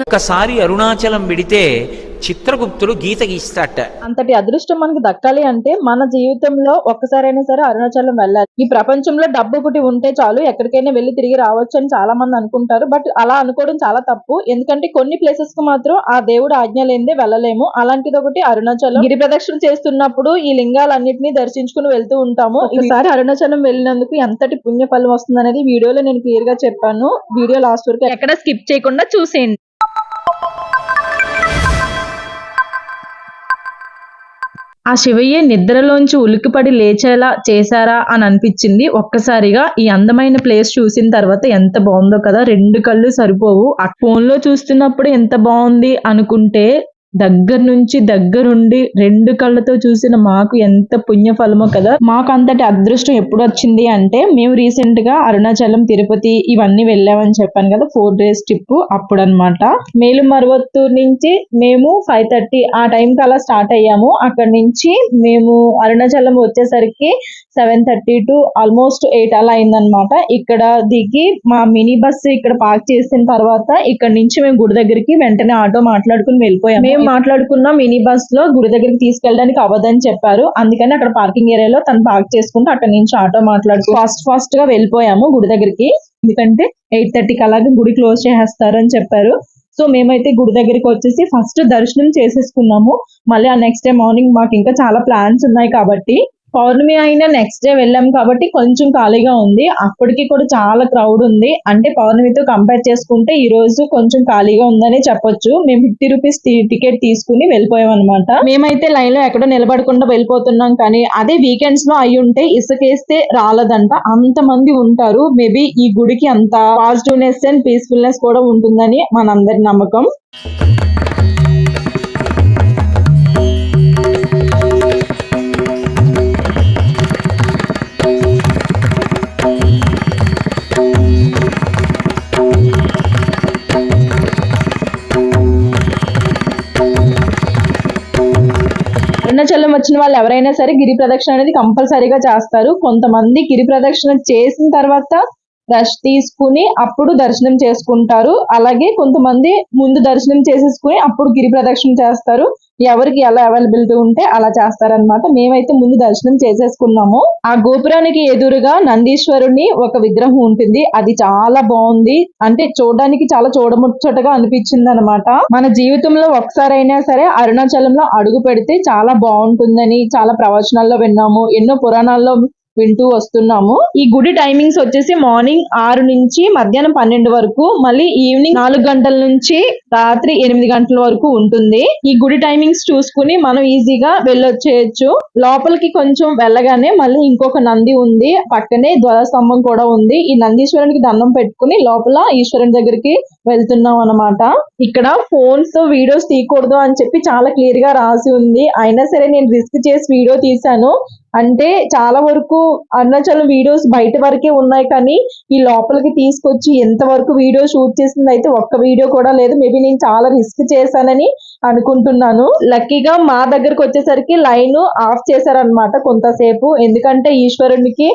ఒక్కసారి అరుణాచలం విడితే చిత్రగుప్తుడు గీత గీస్తాట. అంతటి అదృష్టం మనకి దక్కాలి అంటే మన జీవితంలో ఒక్కసారైనా సరే అరుణాచలం వెళ్ళాలి. ఈ ప్రపంచంలో డబ్బు ఒకటి ఉంటే చాలు ఎక్కడికైనా వెళ్ళి తిరిగి రావచ్చు అని చాలా మంది అనుకుంటారు. బట్ అలా అనుకోవడం చాలా తప్పు. ఎందుకంటే కొన్ని ప్లేసెస్ కు మాత్రం ఆ దేవుడు ఆజ్ఞ లేనిదే వెళ్ళలేము. అలాంటిది ఒకటి అరుణాచలం. గిరి ప్రదక్షిణ చేస్తున్నప్పుడు ఈ లింగాలన్నింటినీ దర్శించుకుని వెళ్తూ ఉంటాము. ఒకసారి అరుణాచలం వెళ్ళినందుకు ఎంతటి పుణ్య ఫలం వస్తుంది అనేది వీడియోలో నేను క్లియర్ గా చెప్పాను. వీడియో లాస్ట్ వరకు ఎక్కడ స్కిప్ చేయకుండా చూసేయండి. ఆ శివయ్య నిద్రలోంచి ఉలిక్కిపడి లేచేలా చేశారా అని అనిపించింది. ఒక్కసారిగా ఈ అందమైన ప్లేస్ చూసిన తర్వాత ఎంత బాగుందో కదా, 2 కళ్ళు సరిపోవు. ఆ ఫోన్ లో చూస్తున్నప్పుడు ఎంత బాగుంది అనుకుంటే దగ్గరుండి 2 కళ్ళతో చూసిన మాకు ఎంత పుణ్య ఫలమో కదా. మాకు అంతటి అదృష్టం ఎప్పుడు వచ్చింది అంటే మేము రీసెంట్ గా అరుణాచలం, తిరుపతి ఇవన్నీ వెళ్ళామని చెప్పాను కదా, 4 days ట్రిప్ అప్పుడు అనమాట. మేలుమరువత్తూరు నుంచి మేము 5:30 ఆ టైం కి అలా స్టార్ట్ అయ్యాము. అక్కడ నుంచి మేము అరుణాచలం వచ్చేసరికి 7:30 to ఆల్మోస్ట్ 8 అలా అయిందనమాట. ఇక్కడ దిగి మా మినీ బస్ ఇక్కడ పార్క్ చేసిన తర్వాత ఇక్కడ నుంచి మేము గుడి దగ్గరికి వెంటనే ఆటో మాట్లాడుకుని వెళ్ళిపోయాము. మేము మాట్లాడుకున్న మినీ బస్ లో గుడి దగ్గరికి తీసుకెళ్ళడానికి అవ్వదని చెప్పారు. అందుకని అక్కడ పార్కింగ్ ఏరియాలో తను పార్క్ చేసుకుంటూ అక్కడ నుంచి ఆటో మాట్లాడుకు ఫాస్ట్ గా వెళ్ళిపోయాము గుడి దగ్గరికి. ఎందుకంటే 8:30కి అలాగే గుడి క్లోజ్ చేసేస్తారు అని చెప్పారు. సో మేమైతే గుడి దగ్గరికి వచ్చేసి ఫస్ట్ దర్శనం చేసేసుకున్నాము. మళ్ళీ ఆ నెక్స్ట్ డే మార్నింగ్ మాకు ఇంకా చాలా ప్లాన్స్ ఉన్నాయి కాబట్టి, పౌర్ణమి అయిన నెక్స్ట్ డే వెళ్ళాం కాబట్టి కొంచెం ఖాళీగా ఉంది. అప్పటికి కూడా చాలా క్రౌడ్ ఉంది. అంటే పౌర్ణమితో కంపేర్ చేసుకుంటే ఈ రోజు కొంచెం ఖాళీగా ఉందని చెప్పొచ్చు. మేము 50 రూపీస్ టికెట్ తీసుకుని వెళ్ళిపోయాం అనమాట. మేమైతే లైన్ లో ఎక్కడో నిలబడకుండా వెళ్ళిపోతున్నాం. కానీ అదే వీకెండ్స్ లో అయి ఉంటే ఇసుకేస్తే రాలేదంట, అంత మంది ఉంటారు. మేబీ ఈ గుడికి అంత పాజిటివ్నెస్ అండ్ పీస్ఫుల్నెస్ కూడా ఉంటుందని మనందరి నమ్మకం. అరుణాచలం వచ్చిన వాళ్ళు ఎవరైనా సరే గిరి ప్రదక్షిణ అనేది కంపల్సరీగా చేస్తారు. కొంతమంది గిరి ప్రదక్షిణ చేసిన తర్వాత రెస్ట్ తీసుకుని అప్పుడు దర్శనం చేసుకుంటారు. అలాగే కొంతమంది ముందు దర్శనం చేసేసుకుని అప్పుడు గిరి ప్రదక్షిణ చేస్తారు. ఎవరికి ఎలా అవైలబిలిటీ ఉంటే అలా చేస్తారనమాట. మేమైతే ముందు దర్శనం చేసేసుకున్నాము. ఆ గోపురానికి ఎదురుగా నందీశ్వరుని ఒక విగ్రహం ఉంటుంది. అది చాలా బాగుంది. అంటే చూడడానికి చాలా చూడముచ్చటగా అనిపించింది అనమాట. మన జీవితంలో ఒకసారైనా సరే అరుణాచలంలో అడుగు పెడితే చాలా బాగుంటుందని చాలా ప్రవచనాల్లో విన్నాము. ఎన్నో పురాణాల్లో వింటూ వస్తున్నాము. ఈ గుడి టైమింగ్స్ వచ్చేసి మార్నింగ్ 6 నుంచి మధ్యాహ్నం 12 వరకు, మళ్ళీ ఈవినింగ్ 4 గంటల నుంచి రాత్రి 8 గంటల వరకు ఉంటుంది. ఈ గుడి టైమింగ్స్ చూసుకుని మనం ఈజీగా వెళ్ళొచ్చేయచ్చు. లోపలికి కొంచెం వెళ్ళగానే మళ్ళీ ఇంకొక నంది ఉంది, పక్కనే ధ్వజస్తంభం కూడా ఉంది. ఈ నందీశ్వరునికి దండం పెట్టుకుని లోపల ఈశ్వరుని దగ్గరికి వెళ్తున్నాం అనమాట. ఇక్కడ ఫోన్స్ వీడియోస్ తీయకూడదు అని చెప్పి చాలా క్లియర్ గా రాసి ఉంది. అయినా సరే నేను రిస్క్ చేసి వీడియో తీశాను. అంటే చాలా వరకు అరుణాచలం వీడియోస్ బయట వరకే ఉన్నాయి, కానీ ఈ లోపలికి తీసుకొచ్చి ఎంతవరకు వీడియో షూట్ చేసింది అయితే ఒక్క వీడియో కూడా లేదు. మేబీ నేను చాలా రిస్క్ చేశానని అనుకుంటున్నాను. లక్కీగా మా దగ్గరకు వచ్చేసరికి లైన్ ఆఫ్ చేశారనమాట కొంతసేపు. ఎందుకంటే ఈశ్వరునికి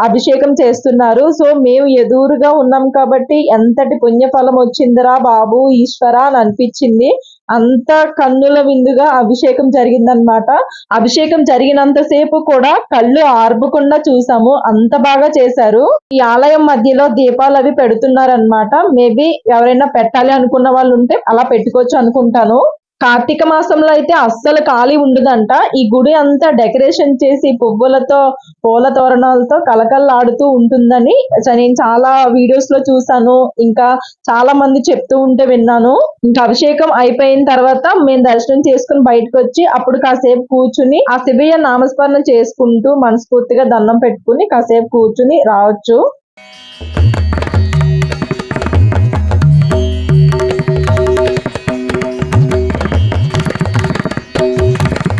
అభిషేకం చేస్తున్నారు. సో మేము ఎదురుగా ఉన్నాం కాబట్టి ఎంతటి పుణ్యఫలం వచ్చిందిరా బాబు ఈశ్వర అని అనిపించింది. అంత కన్నుల విందుగా అభిషేకం జరిగిందనమాట. అభిషేకం జరిగినంత సేపు కూడా కళ్ళు ఆర్పకుండా చూసాము, అంత బాగా చేశారు. ఈ ఆలయం మధ్యలో దీపాలు అవి పెడుతున్నారనమాట. మేబీ ఎవరైనా పెట్టాలి అనుకున్న వాళ్ళు ఉంటే అలా పెట్టుకోవచ్చు అనుకుంటాను. కార్తీక మాసంలో అయితే అస్సలు ఖాళీ ఉండదంట. ఈ గుడి అంతా డెకరేషన్ చేసి పువ్వులతో, పూల తోరణాలతో కలకల్లాడుతూ ఉంటుందని నేను చాలా వీడియోస్ లో చూసాను. ఇంకా చాలా మంది చెప్తూ ఉంటే విన్నాను. ఇంకా అభిషేకం అయిపోయిన తర్వాత మేము దర్శనం చేసుకుని బయటకు వచ్చి అప్పుడు కాసేపు కూర్చుని ఆ శివయ్య నామస్మరణ చేసుకుంటూ మనస్ఫూర్తిగా దండం పెట్టుకుని కాసేపు కూర్చుని రావచ్చు.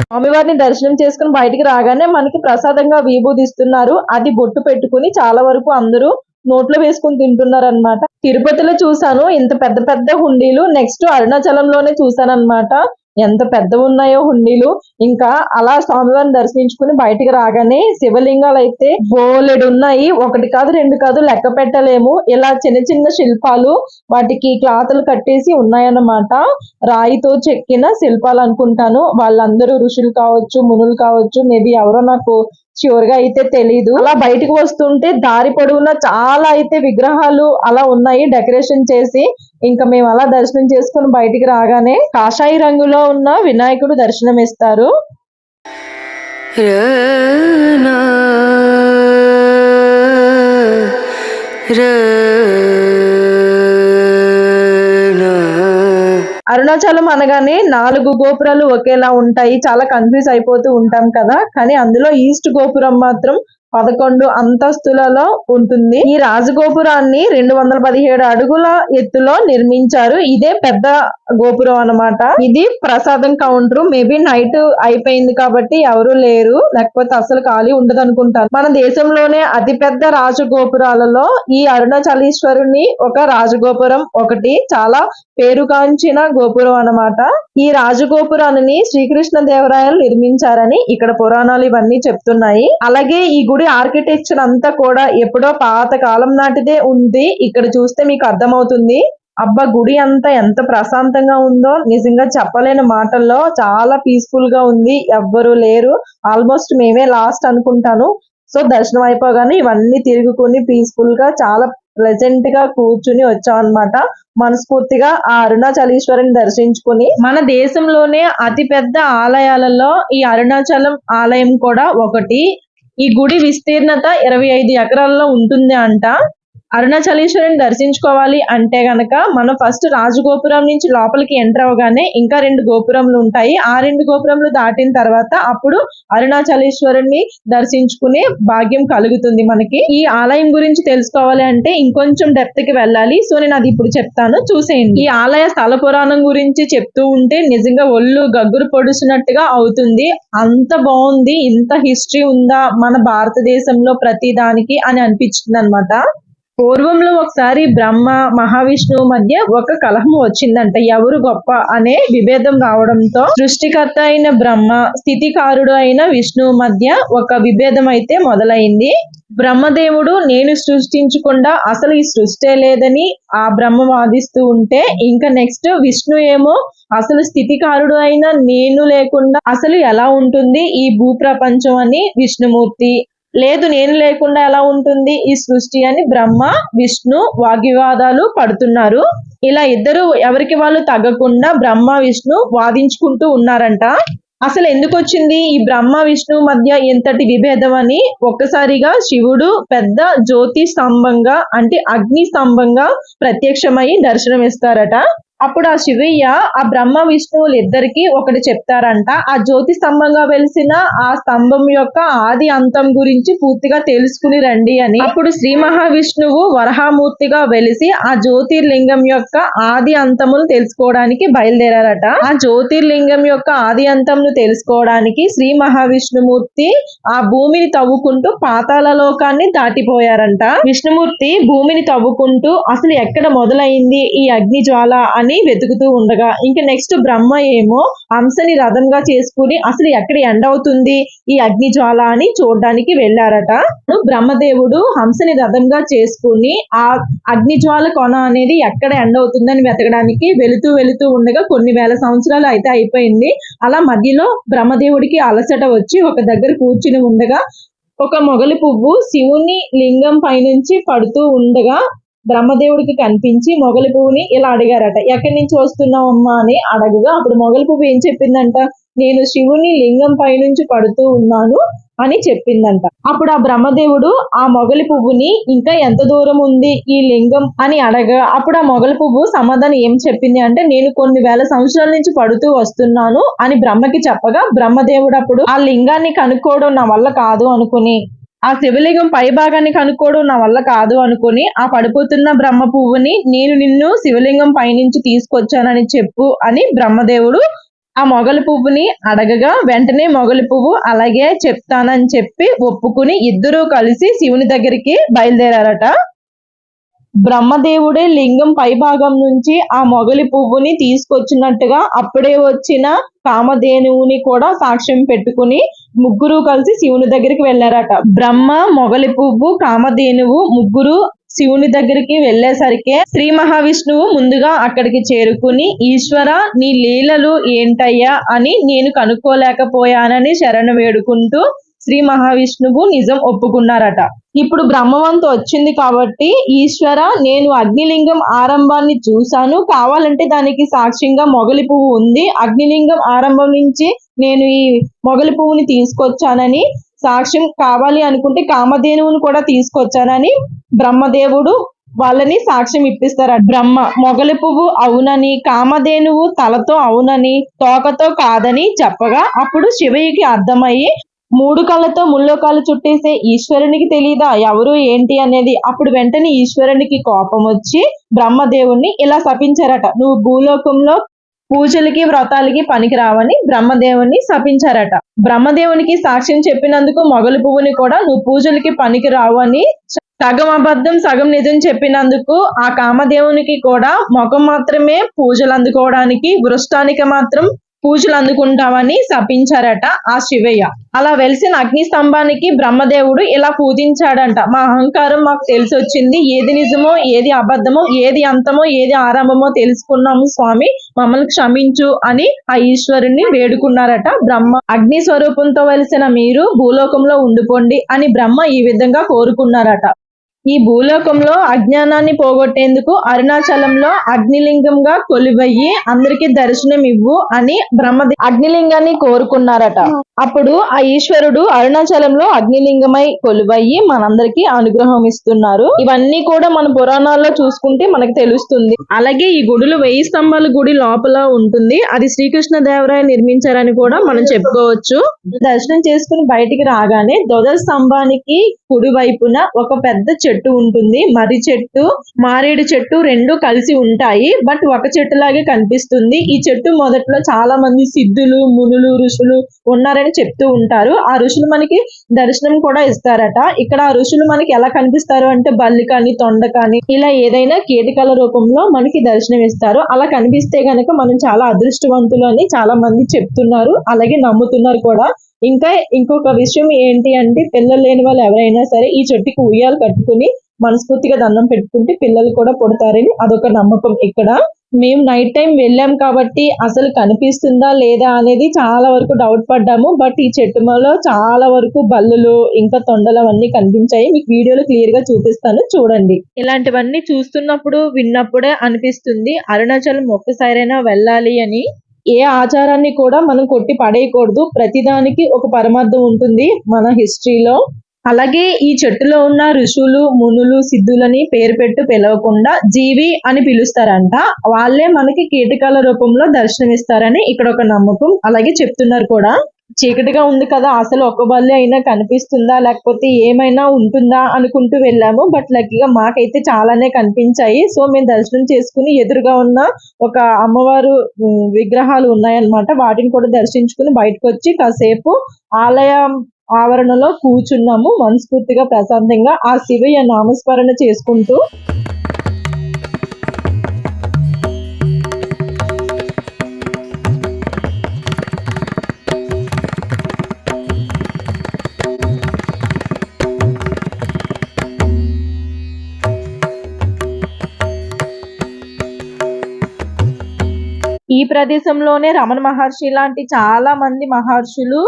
స్వామివారిని దర్శనం చేసుకుని బయటికి రాగానే మనకి ప్రసాదంగా విభూదిస్తున్నారు. అది బొట్టు పెట్టుకుని చాలా వరకు అందరూ నోట్లో వేసుకుని తింటున్నారు అనమాట. తిరుపతిలో చూసాను ఇంత పెద్ద పెద్ద హుండీలు, నెక్స్ట్ అరుణాచలంలోనే చూసాను అనమాట. ఎంత పెద్దవి ఉన్నాయో హుండీలు. ఇంకా అలా స్వామివారిని దర్శించుకుని బయటికి రాగానే శివలింగాలు అయితే బోలెడు ఉన్నాయి. ఒకటి కాదు రెండు కాదు లెక్క పెట్టలేము. ఇలా చిన్న చిన్న శిల్పాలు వాటికి క్లాతులు కట్టేసి ఉన్నాయన్నమాట. రాయితో చెక్కిన శిల్పాలు అనుకుంటాను. వాళ్ళందరూ ఋషులు కావచ్చు, మునులు కావచ్చు, మేబీ ఎవరో నాకు ష్యూర్ గా అయితే తెలీదు. అలా బయటకు వస్తుంటే దారి పొడవునా చాలా అయితే విగ్రహాలు అలా ఉన్నాయి డెకరేషన్ చేసి. ఇంకా మేము అలా దర్శనం చేసుకుని బయటికి రాగానే కాషాయి రంగులో ఉన్న వినాయకుడు దర్శనం ఇస్తారు. అరుణాచలం అనగానే 4 గోపురాలు ఒకేలా ఉంటాయి. చాలా కన్ఫ్యూజ్ అయిపోతూ ఉంటాం కదా. కానీ అందులో ఈస్ట్ గోపురం మాత్రం 11 అంతస్తులలో ఉంటుంది. ఈ రాజగోపురాన్ని 217 అడుగుల ఎత్తులో నిర్మించారు. ఇదే పెద్ద గోపురం అన్నమాట. ఇది ప్రసాదం కౌంటర్. మేబీ నైట్ అయిపోయింది కాబట్టి ఎవరు లేరు, లేకపోతే అసలు ఖాళీ ఉండదు అనుకుంటాను. మన దేశంలోనే అతి పెద్ద రాజగోపురాలలో ఈ అరుణాచలేశ్వరుని ఒక రాజగోపురం ఒకటి. చాలా పేరుగాంచిన గోపురం అన్నమాట. ఈ రాజగోపురాన్ని శ్రీకృష్ణ దేవరాయలు నిర్మించారని ఇక్కడ పురాణాలు ఇవన్నీ చెప్తున్నాయి. అలాగే ఈ గుడి ఆర్కిటెక్చర్ అంతా కూడా ఎప్పుడో పాత కాలం నాటిదే ఉంది. ఇక్కడ చూస్తే మీకు అర్థమవుతుంది. అబ్బా, గుడి అంతా ఎంత ప్రశాంతంగా ఉందో నిజంగా చెప్పలేని మాటల్లో. చాలా పీస్ఫుల్ గా ఉంది. ఎవ్వరు లేరు. ఆల్మోస్ట్ మేమే లాస్ట్ అనుకుంటాను. సో దర్శనం అయిపోగానే ఇవన్నీ తిరుగుకుని పీస్ఫుల్ గా చాలా ప్లెజెంట్ గా కూర్చుని వచ్చాం అన్నమాట. మనస్ఫూర్తిగా ఆ అరుణాచలేశ్వరుని దర్శించుకుని, మన దేశంలోనే అతి పెద్ద ఆలయాలలో ఈ అరుణాచలం ఆలయం కూడా ఒకటి. ఈ గుడి విస్తీర్ణత 25 ఎకరాల్లో ఉంటుంది అంట. అరుణాచలేశ్వరుని దర్శించుకోవాలి అంటే గనక మనం ఫస్ట్ రాజగోపురం నుంచి లోపలికి ఎంటర్ అవగానే ఇంకా 2 గోపురములు ఉంటాయి. ఆ 2 గోపురములు దాటిన తర్వాత అప్పుడు అరుణాచలేశ్వరుని దర్శించుకునే భాగ్యం కలుగుతుంది మనకి. ఈ ఆలయం గురించి తెలుసుకోవాలి అంటే ఇంకొంచెం డెప్త్ కి వెళ్ళాలి. సో నేను అది ఇప్పుడు చెప్తాను, చూసేయండి. ఈ ఆలయ స్థల పురాణం గురించి చెప్తూ ఉంటే నిజంగా ఒళ్ళు గగ్గురు పొడుస్తున్నట్టుగా అవుతుంది. అంత బాగుంది. ఇంత హిస్టరీ ఉందా మన భారతదేశంలో ప్రతి దానికి అని అనిపించింది అనమాట. పూర్వంలో ఒకసారి బ్రహ్మ మహావిష్ణువు మధ్య ఒక కలహం వచ్చిందంట. ఎవరు గొప్ప అనే విభేదం రావడంతో సృష్టికర్త అయిన బ్రహ్మ, స్థితికారుడు అయిన విష్ణువు మధ్య ఒక విభేదం అయితే మొదలైంది. బ్రహ్మదేవుడు నేను సృష్టించకుండా అసలు ఈ సృష్టి లేదని ఆ బ్రహ్మ వాదిస్తూ ఉంటే, ఇంకా నెక్స్ట్ విష్ణు ఏమో అసలు స్థితికారుడు అయిన నేను లేకుండా అసలు ఎలా ఉంటుంది ఈ భూ ప్రపంచం అని విష్ణుమూర్తి, లేదు నేను లేకుండా ఎలా ఉంటుంది ఈ సృష్టి అని బ్రహ్మ విష్ణు వాగ్వివాదాలు పడుతున్నారు. ఇలా ఇద్దరు ఎవరికి వాళ్ళు తగ్గకుండా బ్రహ్మ విష్ణు వాదించుకుంటూ ఉన్నారంట. అసలు ఎందుకు వచ్చింది ఈ బ్రహ్మ విష్ణు మధ్య ఎంతటి విభేదం అని ఒక్కసారిగా శివుడు పెద్ద జ్యోతి స్తంభంగా అంటే అగ్ని స్తంభంగా ప్రత్యక్షమై దర్శనం ఇస్తారట. అప్పుడు ఆ శివయ్య ఆ బ్రహ్మ విష్ణువులు ఇద్దరికి ఒకటి చెప్తారంట. ఆ జ్యోతి స్తంభంగా వెలిసిన ఆ స్తంభం యొక్క ఆది అంతం గురించి పూర్తిగా తెలుసుకుని రండి అని. అప్పుడు శ్రీ మహావిష్ణువు వరహామూర్తిగా వెలిసి ఆ జ్యోతిర్లింగం యొక్క ఆది అంతమును తెలుసుకోవడానికి బయలుదేరారట. ఆ జ్యోతిర్లింగం యొక్క ఆది అంతంను తెలుసుకోవడానికి శ్రీ మహావిష్ణుమూర్తి ఆ భూమిని తవ్వుకుంటూ పాతాళ లోకాన్ని దాటిపోయారంట. విష్ణుమూర్తి భూమిని తవ్వుకుంటూ అసలు ఎక్కడ మొదలైంది ఈ అగ్ని జ్వాల అని వెతుకుతూ ఉండగా, ఇంకా నెక్స్ట్ బ్రహ్మ ఏమో హంసని రథంగా చేసుకుని అసలు ఎక్కడ ఎండ్ అవుతుంది ఈ అగ్ని జ్వాల అని చూడడానికి వెళ్ళారట. బ్రహ్మదేవుడు హంసని రథంగా చేసుకుని ఆ అగ్ని జ్వాల కొన అనేది ఎక్కడ ఎండ్ అవుతుందని వెతకడానికి వెళుతూ ఉండగా కొన్ని వేల సంవత్సరాలు అయితే అయిపోయింది. అలా మధ్యలో బ్రహ్మదేవుడికి అలసట వచ్చి ఒక దగ్గర కూర్చుని ఉండగా ఒక మొగలి పువ్వు శివుని లింగం పైనుంచి పడుతూ ఉండగా బ్రహ్మదేవుడికి కనిపించి మొగలి పువ్వుని ఇలా అడిగారట, ఎక్కడి నుంచి వస్తున్నావు అమ్మా అని అడగగా అప్పుడు మొగలి పువ్వు ఏం చెప్పిందంట, నేను శివుని లింగం పైనుంచి పడుతూ ఉన్నాను అని చెప్పిందంట. అప్పుడు ఆ బ్రహ్మదేవుడు ఆ మొగలి పువ్వుని ఇంకా ఎంత దూరం ఉంది ఈ లింగం అని అడగా అప్పుడు ఆ మొగలి పువ్వు సమాధానం ఏం చెప్పింది అంటే, నేను కొన్ని వేల సంవత్సరాల నుంచి పడుతూ వస్తున్నాను అని బ్రహ్మకి చెప్పగా బ్రహ్మదేవుడు అప్పుడు ఆ లింగాన్ని కనుక్కోవడం నా వల్ల కాదు అనుకుని, ఆ శివలింగం పై భాగాన్ని కనుక్కోవడం నా వల్ల కాదు అనుకుని ఆ పడిపోతున్న బ్రహ్మ పువ్వుని నేను నిన్ను శివలింగం పైనుంచి తీసుకొచ్చానని చెప్పు అని బ్రహ్మదేవుడు ఆ మొగలి పువ్వుని అడగగా వెంటనే మొగలి పువ్వు అలాగే చెప్తానని చెప్పి ఒప్పుకుని ఇద్దరూ కలిసి శివుని దగ్గరికి బయలుదేరారట. బ్రహ్మదేవుడే లింగం పై భాగం నుంచి ఆ మొగలి పువ్వుని తీసుకొచ్చినట్టుగా అప్పుడే వచ్చిన కామధేనువుని కూడా సాక్ష్యం పెట్టుకుని ముగ్గురు కలిసి శివుని దగ్గరికి వెళ్ళారట. బ్రహ్మ, మొగలి పువ్వు, కామధేనువు ముగ్గురు శివుని దగ్గరికి వెళ్ళేసరికి శ్రీ మహావిష్ణువు ముందుగా అక్కడికి చేరుకుని, ఈశ్వర నీ లీలలు ఏంటయ్యా అని నేను కనుక్కోలేకపోయానని శరణు వేడుకుంటూ శ్రీ మహావిష్ణువు నిజం ఒప్పుకున్నారట. ఇప్పుడు బ్రహ్మవంతు వచ్చింది కాబట్టి, ఈశ్వర నేను అగ్నిలింగం ఆరంభాన్ని చూశాను, కావాలంటే దానికి సాక్ష్యంగా మొగలి పువ్వు ఉంది, అగ్నిలింగం ఆరంభం నుంచి నేను ఈ మొగలి పువ్వుని తీసుకొచ్చానని సాక్ష్యం కావాలి అనుకుంటే కామధేనువుని కూడా తీసుకొచ్చానని బ్రహ్మదేవుడు వాళ్ళని సాక్ష్యం ఇప్పిస్తారట. బ్రహ్మ మొగలి పువ్వు అవునని, కామధేనువు తలతో అవునని, తోకతో కాదని చెప్పగా అప్పుడు శివయ్యకి అర్థమయ్యి, మూడు కళ్ళతో ముల్లోకాలు చుట్టేసే ఈశ్వరునికి తెలీదా ఎవరు ఏంటి అనేది. అప్పుడు వెంటనే ఈశ్వరునికి కోపం వచ్చి బ్రహ్మదేవుణ్ణి ఇలా శపించారట. నువ్వు భూలోకంలో పూజలకి వ్రతాలకి పనికి రావని బ్రహ్మదేవుని శపించారట. బ్రహ్మదేవునికి సాక్ష్యం చెప్పినందుకు మొగలి పువ్వుని కూడా నువ్వు పూజలకి పనికి రావు అని సగం అబద్ధం సగం నిజం చెప్పినందుకు ఆ కామదేవునికి కూడా ముఖం మాత్రమే పూజలు అందుకోవడానికి, వృష్టానికి మాత్రం పూజలు అందుకుంటామని శపించారట ఆ శివయ్య. అలా వెలిసిన అగ్ని స్తంభానికి బ్రహ్మదేవుడు ఇలా పూజించాడంట. మా అహంకారం మాకు తెలిసి వచ్చింది, ఏది నిజమో ఏది అబద్ధమో, ఏది అంతమో ఏది ఆరంభమో తెలుసుకున్నాము స్వామి, మమ్మల్ని క్షమించు అని ఆ ఈశ్వరుణ్ణి వేడుకున్నారట. బ్రహ్మ అగ్ని స్వరూపంతో వెలిసిన మీరు భూలోకంలో ఉండిపోండి అని బ్రహ్మ ఈ విధంగా కోరుకున్నారట. ఈ భూలోకంలో అజ్ఞానాన్ని పోగొట్టేందుకు అరుణాచలంలో అగ్నిలింగంగా కొలువయ్యి అందరికీ దర్శనం ఇవ్వు అని అగ్నిలింగాన్ని కోరుకున్నారట. అప్పుడు ఆ ఈశ్వరుడు అరుణాచలంలో అగ్నిలింగమై కొలువయ్యి మనందరికీ అనుగ్రహం ఇస్తున్నారు. ఇవన్నీ కూడా మన పురాణాల్లో చూసుకుంటే మనకు తెలుస్తుంది. అలాగే ఈ గుడిలో 1000 స్తంభాల గుడి లోపల ఉంటుంది. అది శ్రీకృష్ణ దేవరాయ నిర్మించారని కూడా మనం చెప్పుకోవచ్చు. దర్శనం చేసుకుని బయటికి రాగానే ధ్వజ స్తంభానికి కుడి వైపున ఒక పెద్ద చెట్టు ఉంటుంది. మర్రి చెట్టు, మారేడు చెట్టు రెండు కలిసి ఉంటాయి. బట్ ఒక చెట్టు లాగే కనిపిస్తుంది. ఈ చెట్టు మొదట్లో చాలా మంది సిద్ధులు, మునులు, ఋషులు ఉన్నారని చెప్తూ ఉంటారు. ఆ ఋషులు మనకి దర్శనం కూడా ఇస్తారట. ఇక్కడ ఆ ఋషులు మనకి ఎలా కనిపిస్తారు అంటే బల్లి కానీ, తొండ కానీ ఇలా ఏదైనా కీటకాల రూపంలో మనకి దర్శనం ఇస్తారు. అలా కనిపిస్తే గనక మనం చాలా అదృష్టవంతులు అని చాలా మంది చెప్తున్నారు, అలాగే నమ్ముతున్నారు కూడా. ఇంకా ఇంకొక విషయం ఏంటి అంటే, పిల్లలు లేని వాళ్ళు ఎవరైనా సరే ఈ చెట్టుకి ఉయ్యాలు కట్టుకుని మనస్ఫూర్తిగా దండం పెట్టుకుంటే పిల్లలు కూడా పుడతారని అదొక నమ్మకం ఇక్కడ. మేము నైట్ టైం వెళ్ళాం కాబట్టి అసలు కనిపిస్తుందా లేదా అనేది చాలా వరకు డౌట్ పడ్డాము. బట్ ఈ చెట్టులో చాలా వరకు బల్లులు ఇంకా తొండలు అవన్నీ కనిపించాయి. మీకు వీడియోలో క్లియర్ గా చూపిస్తాను, చూడండి. ఇలాంటివన్నీ చూస్తున్నప్పుడు విన్నప్పుడే అనిపిస్తుంది అరుణాచలం ఒక్కసారైనా వెళ్ళాలి అని. ఏ ఆచారాన్ని కూడా మనం కొట్టి పడేయకూడదు, ప్రతిదానికి ఒక పరమార్థం ఉంటుంది మన హిస్టరీలో. అలాగే ఈ చెట్టులో ఉన్న ఋషులు, మునులు, సిద్ధులని పేరు పెట్టు పిలవకుండా జీవి అని పిలుస్తారంట. వాళ్ళే మనకి కీటకాల రూపంలో దర్శనమిస్తారని ఇక్కడ ఒక నమ్మకం. అలాగే చెప్తున్నారు కూడా. చీకటిగా ఉంది కదా, అసలు ఒక్క బల్లి అయినా కనిపిస్తుందా లేకపోతే ఏమైనా ఉంటుందా అనుకుంటూ వెళ్ళాము. బట్ లక్కీగా మాకైతే చాలానే కనిపించాయి. సో మేము దర్శనం చేసుకుని ఎదురుగా ఉన్న ఒక అమ్మవారు విగ్రహాలు ఉన్నాయన్నమాట, వాటిని కూడా దర్శించుకుని బయటకు వచ్చి కాసేపు ఆలయం ఆవరణలో కూర్చున్నాము. మనస్ఫూర్తిగా ప్రశాంతంగా ఆ శివయ్య నామస్మరణ చేసుకుంటూ. ఈ ప్రదేశంలోనే రమణ మహర్షి లాంటి చాలా మంది మహర్షులు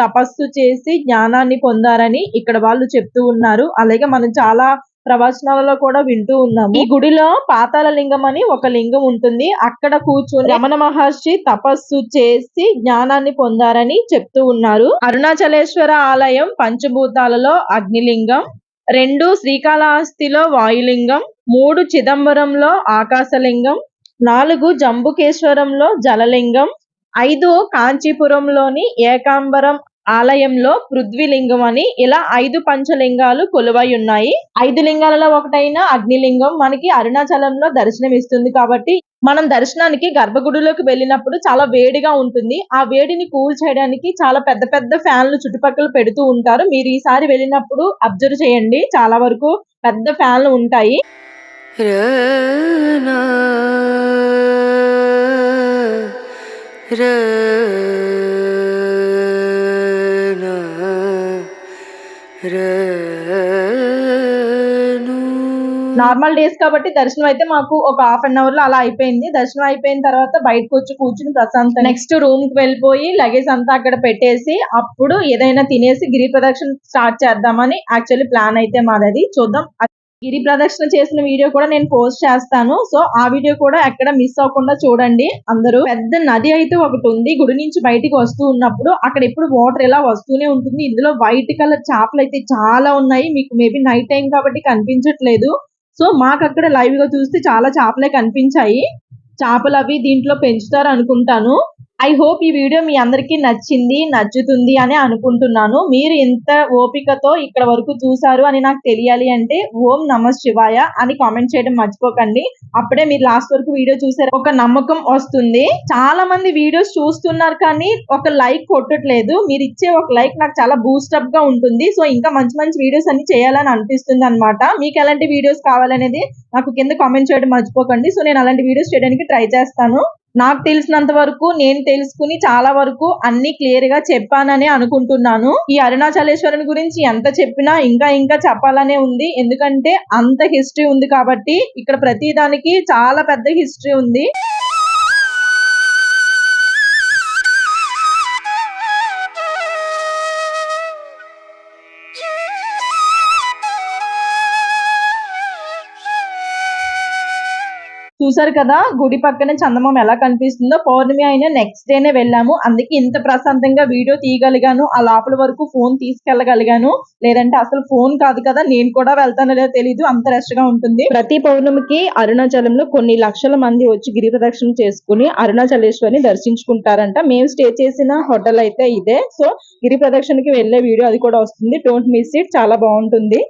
తపస్సు చేసి జ్ఞానాన్ని పొందారని ఇక్కడ వాళ్ళు చెప్తూ ఉన్నారు. అలాగే మనం చాలా ప్రవచనాలలో కూడా వింటూ ఉన్నాము. ఈ గుడిలో పాతాళ లింగం అని ఒక లింగం ఉంటుంది. అక్కడ కూర్చుని రమణ మహర్షి తపస్సు చేసి జ్ఞానాన్ని పొందారని చెప్తూ ఉన్నారు. అరుణాచలేశ్వర ఆలయం పంచభూతాలలో అగ్నిలింగం, 2 శ్రీకాళహస్తిలో వాయులింగం, 3 చిదంబరంలో ఆకాశలింగం, 4 జంబుకేశ్వరంలో జలలింగం, 5 కాంచీపురంలోని ఏకాంబరం ఆలయంలో పృథ్వీలింగం అని ఇలా 5 పంచలింగాలు కొలువై ఉన్నాయి. 5 లింగాలలో ఒకటైన అగ్నిలింగం మనకి అరుణాచలంలో దర్శనం ఇస్తుంది. కాబట్టి మనం దర్శనానికి గర్భగుడిలోకి వెళ్ళినప్పుడు చాలా వేడిగా ఉంటుంది. ఆ వేడిని కూల్ చేయడానికి చాలా పెద్ద పెద్ద ఫ్యాన్లు చుట్టుపక్కల పెడుతూ ఉంటారు. మీరు ఈసారి వెళ్ళినప్పుడు అబ్జర్వ్ చేయండి, చాలా వరకు పెద్ద ఫ్యాన్లు ఉంటాయి. रना रना रनु నార్మల్ డేస్ కాబట్టి దర్శనం అయితే మాకు ఒక హాఫ్ అన్ అవర్ లో అలా అయిపోయింది. దర్శనం అయిపోయిన తర్వాత బయటకు వచ్చి కూర్చుని ప్రశాంతం నెక్స్ట్ రూమ్ కి వెళ్ళిపోయి లగేజ్ అంతా అక్కడ పెట్టేసి అప్పుడు ఏదైనా తినేసి గిరి ప్రదక్షిణ స్టార్ట్ చేద్దామని యాక్చువల్లీ ప్లాన్ అయితే మాది. చూద్దాం. గిరి ప్రదక్షిణ చేసిన వీడియో కూడా నేను పోస్ట్ చేస్తాను. సో ఆ వీడియో కూడా ఎక్కడ మిస్ అవ్వకుండా చూడండి అందరూ. పెద్ద నది అయితే ఒకటి ఉంది. గుడి నుంచి బయటికి వస్తూ ఉన్నప్పుడు అక్కడ ఎప్పుడు వాటర్ ఇలా వస్తూనే ఉంటుంది. ఇందులో వైట్ కలర్ చేపలు అయితే చాలా ఉన్నాయి. మీకు మేబీ నైట్ టైం కాబట్టి కనిపించట్లేదు. సో మాకు అక్కడ లైవ్ గా చూస్తే చాలా చేపలే కనిపించాయి. చేపలు అవి దీంట్లో పెంచుతారు అనుకుంటాను. ఐ హోప్ ఈ వీడియో మీ అందరికీ నచ్చుతుంది అని అనుకుంటున్నాను. మీరు ఎంత ఓపికతో ఇక్కడ వరకు చూసారు అని నాకు తెలియాలి అంటే ఓం నమ శివాయ అని కామెంట్ చేయడం మర్చిపోకండి. అప్పుడే మీరు లాస్ట్ వరకు వీడియో చూసారు ఒక నమ్మకం వస్తుంది. చాలా మంది వీడియోస్ చూస్తున్నారు కానీ ఒక లైక్ కొట్టట్లేదు. మీరు ఇచ్చే ఒక లైక్ నాకు చాలా బూస్టప్ గా ఉంటుంది. సో ఇంకా మంచి మంచి వీడియోస్ అన్ని చేయాలని అనిపిస్తుంది అన్నమాట. మీకు ఎలాంటి వీడియోస్ కావాలనేది నాకు కింద కామెంట్ చేయడం మర్చిపోకండి. సో నేను అలాంటి వీడియోస్ చేయడానికి ట్రై చేస్తాను. నాకు తెలిసినంత వరకు నేను తెలుసుకుని చాలా వరకు అన్ని క్లియర్ గా చెప్పానని అనుకుంటున్నాను. ఈ అరుణాచలేశ్వరుని గురించి ఎంత చెప్పినా ఇంకా చెప్పాలనే ఉంది. ఎందుకంటే అంత హిస్టరీ ఉంది కాబట్టి ఇక్కడ ప్రతి దానికి చాలా పెద్ద హిస్టరీ ఉంది. చూసారు కదా గుడి పక్కనే చందమామ ఎలా కనిపిస్తుందో. పౌర్ణమి అయినా నెక్స్ట్ డేనే వెళ్ళాము. అందుకే ఇంత ప్రశాంతంగా వీడియో తీయగలిగాను. ఆ లోపల వరకు ఫోన్ తీసుకెళ్లగలిగాను. లేదంటే అసలు ఫోన్ కాదు కదా, నేను కూడా వెళ్తానో లేదో తెలీదు. అంత రష్ గా ఉంటుంది. ప్రతి పౌర్ణమికి అరుణాచలంలో కొన్ని లక్షల మంది వచ్చి గిరి ప్రదక్షిణ చేసుకుని అరుణాచలేశ్వరిని దర్శించుకుంటారంట. మేము స్టే చేసిన హోటల్ అయితే ఇదే. సో గిరి ప్రదక్షిణకి వెళ్లే వీడియో అది కూడా వస్తుంది. Don't miss it. చాలా బాగుంటుంది.